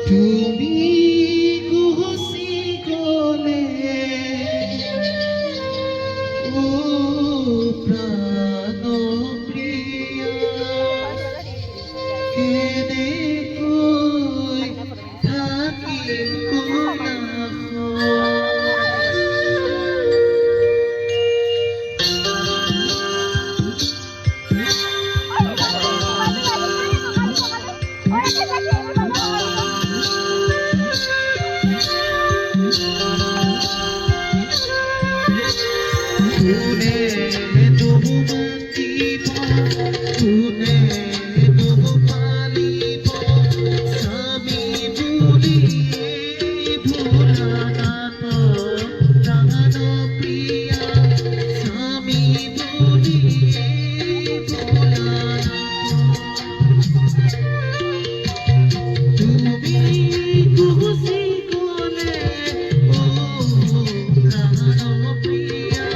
তুমি গুচি গলে ও প্রাণ প্রিয়া কেনেকৈ থাকিম কোনে তুমি মাতিব কোনে তুমি পালিব স্বামী বুলিয়ে ভোলা নাত প্রাণ প্রিয়া স্বামী বুলিয়ে ভোলা তুমি গুচি গলে ও প্রাণ প্রিয়া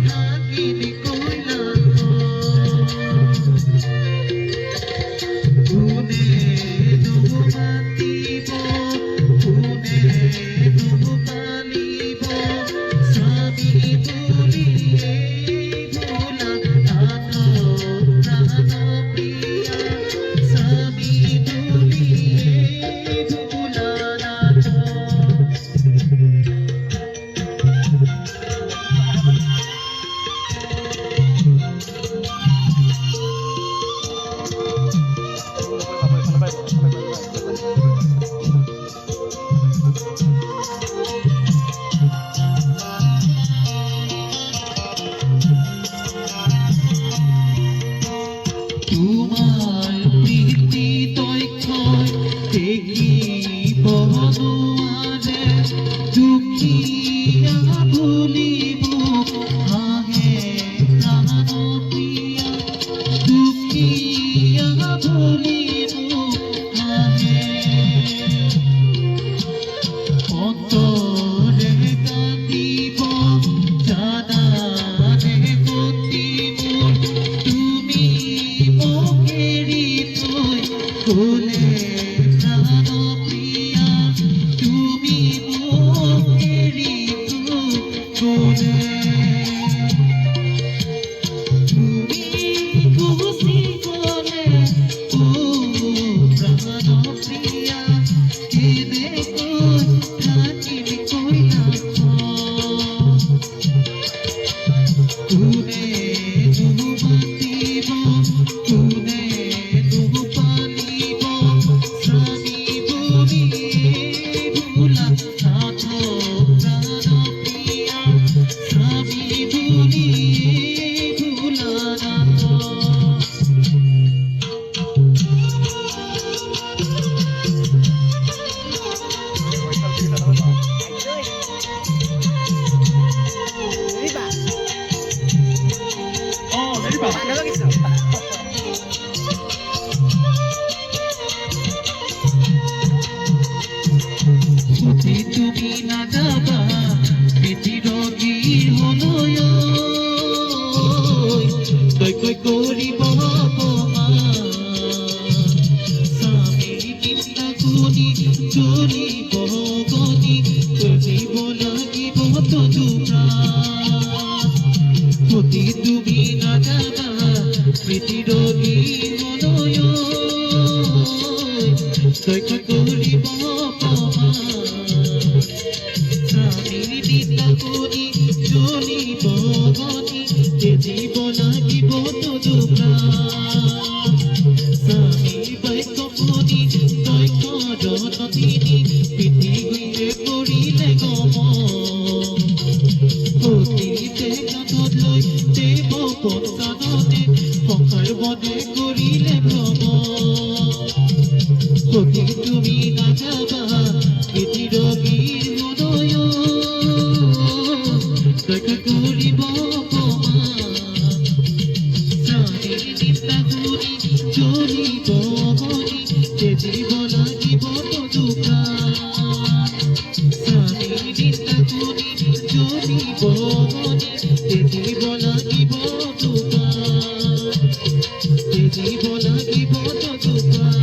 থাকিবি কইলা কোনে তুমি মাতিব কোনে তুমি পালিব স্বামী বুলিয়ে ভোলা নাথ প্রাণ প্রিয়া স্বামী বুলিয়ে ভোলা নাথ তোমার প্রীতি তৈক্ষয় দেখি বহনুয়ারে দুখিয়া ভুলিব আহে প্রাণ প্রিয়া দুখিয়া ভুলিব আহে অন্তরে কান্দিব জানানে গতি মোৰ তুমি মোকেৰি থৈ গলে প্রাণ প্রিয়া তুমি মোকেৰি থৈ গলে তুমি গুচি গলে ও প্রাণ প্রিয়া কেনেকৈ থাকিবি কইলা কোনে তুমি মাতিব কোনে তুমি পালিব স্বামী বুলিয়ে ভোলা নাথ প্রাণ প্রিয়া স্বামী বুলিয়ে ভোলা নাথ যদি তুমি না যাবা পৃথিবীর হলয় তৈ কৈ কৰিব অপমান স্বামীৰ নিন্দা শুনি জ্বলিব গনি খুজিব লাগিব তদুপ্ৰাণ যদি তুমি না যাবা পৃথিবীর হলয় তৈ কৈ কৰিব অপমান স্বামীৰ নিন্দা শুনি জ্বলিব গনি তেজিব লাগিব তদুপ্ৰাণ স্বামীৰ বাক্য শুনি তই কৰতনি পৃথিৱীয়ে কৰিলে গম অতীতে কাঠত লৈ দেৱ পঞ্চাননে সংসাৰ বনে কৰিলে ভ্ৰম যদি তুমি নাযাবা পৃথিবীৰ হৃদয় দেখা কৰিব অপমান স্বামীৰ নিন্দা শুনি জ্বলিব গনি তেজিব লাগিব তদুপ্ৰাণ স্বামীৰ নিন্দা শুনি জ্বলিব গনি তেজিব লাগিব তদুপ্ৰাণ তেজিব লাগিব তদুপ্ৰাণ